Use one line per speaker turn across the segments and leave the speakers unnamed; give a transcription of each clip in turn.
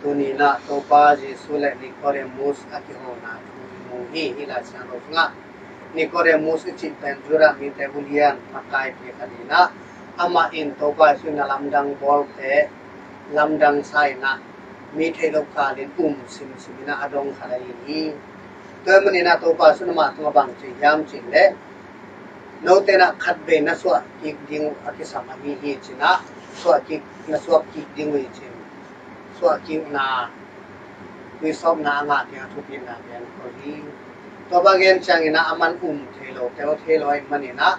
ตัวนี้นะตัวป้าจีสุเลนิโคเรมุสอากิโฮนามูฮีฮิลาชันโรฟงะนิโคเรมุสจิเป็นจุระมีเตบุเลียนมาไกเพียคดีนะอามาอินตัวป้าสุนลำดังบอลเตลำดังไซนะมีเทลกาลินซิมซิมินะอดงขลายนี้ตัวมันนี่นะตัวป้าสุนมาตัวบังจียามจิเลโนเตนะขัดเบนนะสวะกิกดิ้งอากิสามีฮีจินะสวะกิกนะสวะกิกดิ้งวิจิสวะกิกนาวิสอบนางาที่ทุกินนาเบียนคนที่ตัวบางเงินจังอินะอามันเทโลแต่ว่าเทโลไอ้มันนี่นะ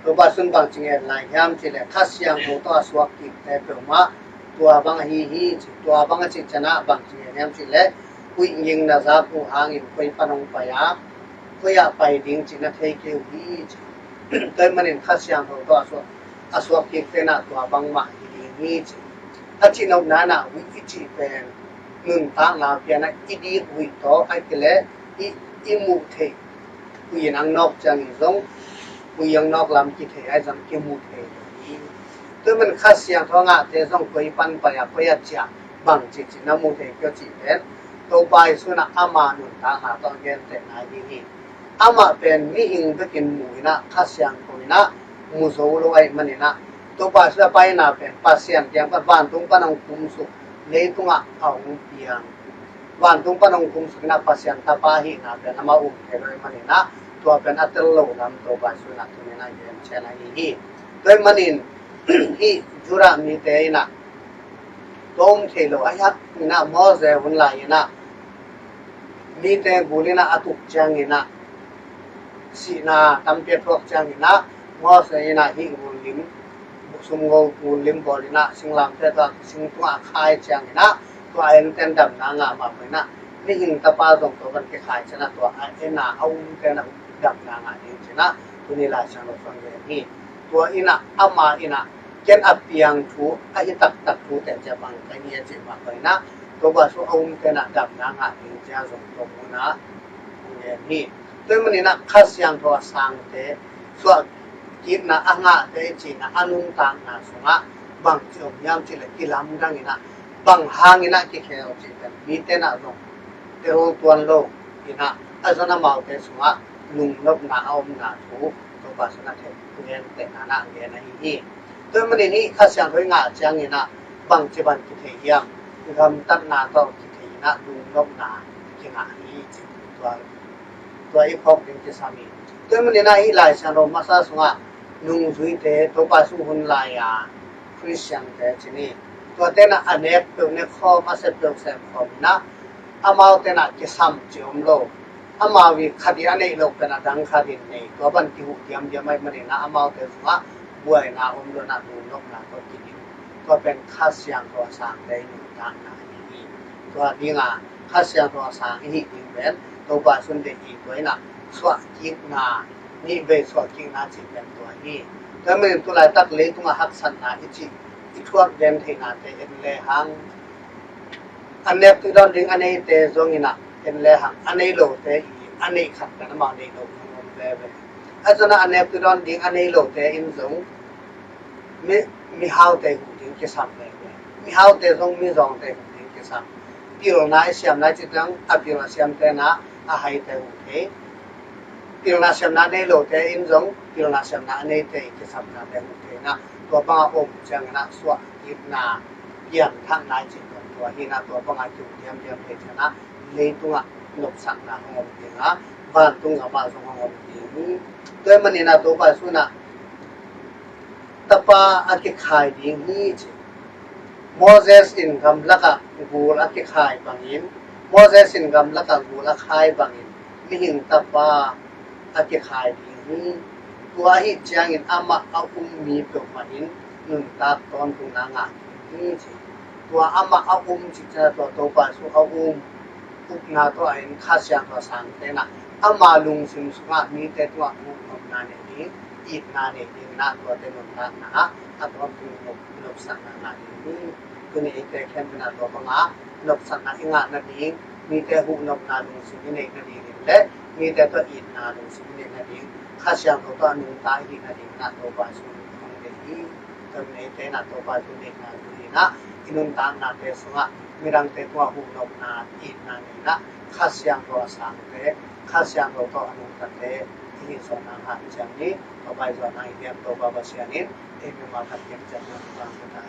ตัวบาสุนบางจิงเอ็นไลยามจิเลขัดเสียงตัวสวะกิกแต่เปล่ามาตัวบางฮีตัวบางจิตนะบางจิงเอ็นยามจิเลคุยยิงนะซาผู้หางอินคุยปนองไปยาก็อยากไปดิ้งจินะเทเกี่ยวดีแต่มันนี่ขัดเสียงตัวสวะกิกแต่นะตัวบางมาดิ้งนี่จิอาจินเอาหน้านะวิจิเป็นนุนตั้งลาเปียนะอีดีหุยโตไอ้ที่เล่อีมุเทหุยนังนอกจังอีสงหุยยังนอกลำกิเทไอ้จังกิมุเทตัวมันขัดเสียงท้องอ่ะแต่สงคุยปันไปอ่ะไปอ่ะจ้าบางจินะมุเทก็จิเป็นตัวไปสุนัขอามานุนตั้งหาตอนเย็นแต่นายดีอามาเป็นมิหิงไปกินหมูนะขัดเสียงคุยนะมุโซโลไอ้มันนี่นะตัวไปสุดไปนะเป็นปัสเซียนyang perban tung panang kumsu leitunga aung piang wan tung panang kumsu na pasien tapahi na pe nama heroi manina to pen atello lam to ba suna tunina yen chela hi toy manin hi jura mi te na tom thelo ayak na moze hunla ina mi te bulina atuk changina sina tampe prok changina moze ina hi bulim sum ngô cùn lim bò đi na sinh làm thế đó sinh tua khai chang na tua anh tên đầm na ngà mà mới na ní hình ta pa dòng tua vẫn cái khai cho na tua anh na ông cái na đầm na ngà đi chứ na tua này là sang lo phân về hi tua ina ama ina kiến áp piang chú ai tắc chúแต่จะบังcáiนี้จะมาไปนะตัวบ้าsố ông cái na đầm na ngà điจะdòng tua mu naเนี่ยนี่ตัวมันนี่นะข้าเสียงตัวsang thếส่วนกินนะอ่างเตจินะอนุตางนะสงะบางจงยามจิเลกิลามดังอินะบางหางอินะกิเคอจิกันมีเตนะลงเตโรตวนโลอินะอาจนะมาเตสงะลุงลบนะเอานะถูตัวบาสนะเทเรียนเตนะนะเรียนนะอีตัวมันนี่ข้าเสียงด้วยงาจังอินะบางจิบันกิเทียมทำตั้งนาต่อกิเทียนะลุงลบนะกิงาอีตัวอีพอกเป็นกิสามีตัวมันนี่นะอีหลายสันโรมาซาสงะนุ่งสุยเตตัวป้าสุหุนลายาคริสเตียนเตจินี่ตัวเตนะอันเนปตัวเนข้อมาเสพตัวเสพข้อนะอามาเตนะกิสัมจิอมโลอามาวิขัดยันในโลกเป็นดังขัดยันในตัวบันทิวเดียมไม่มาเนี่ยนะอามาเตสุงะบวยนะอมโลนะดูนกนะตัวกินตัวเป็นข้าเสียงตัวสางได้หนึ่งทางนะนี่ตัวนี้นะข้าเสียงตัวสางอีกหนึ่งเป็นตัวป้าสุนเดอีตัวนะสวะกิกนานี่เบสวกิงนาจิเป็นตัวนี้แต่เมื่อตัวลายตักเลี้ยตัวหักสันนาจิอีกวันเดินที่นาเตเอ็นเลหังอันเนี้ยตัวดอนดิ้งอันนี้เตจงอินะเอ็นเลหังอันนี้โลเตอันนี้ขัดกันมาในโลกของเลเวอาจารย์อันเนี้ยตัวดอนดิ้งอันนี้โลเตอินจงมีฮาวเตหูดิ้งกิสัมเลเวมีฮาวเตจงมีจงเตหูดิ้งกิสัมพิโรนาเสียมนาจิตังอภิโรนาเสียมเตนะอาหายเตหูเตPilnasam na ne lo te injong pilnasam na ne te kisam na te te na to pa om chang na swa hit na pian thang na chi to hi na to pa nga chu diam te na le tunga nok sak na ngom te na ban tunga ba so ngom te ni te mani na to pa su na tapa ati khai ding ni chi Moses in gam laka gul ati khai bangin Moses in gam laka gul khai bangin ni hin tapa ati khai dingตัวฮิจางอินอามาเอามีเปลือกมันนุ่นตาตอนตุนางานี่สิตัวอามาเอาจิตจะตัวโตไปสู่เอาอุกนาตัวอินข้าเสียงตัวสังเตนะอามาลุงสิมสุงะมีแต่ตัวอุกนาเนี่ยนี่อีกนาเนี่ยนี่นาตัวเต็มนานะอัตวันตุนกสังนานี่ตัวนี้แต่แค่เป็นตัวปังอาลกสังนาอิงานาดีมีแต่หุนกนาลุงสิมิเนกนาดีและมีแต่ตัวอีกนาลุงสิมิเนกนาดีข้าเสียงตัวนุ่งตาอีกนาดีนาตัวไปสู่ของเด็กที่ทำในแต่นาตัวไปสู่เด็กนาดีนะ inun ta na te sunga mirang te tua hu nok na i na ni na khasyang ro sang te khasyang ro to anung ta te ini so na ha chang ni to bai zo na hiam to ba ba sianin e mi ma khat kem chang na ta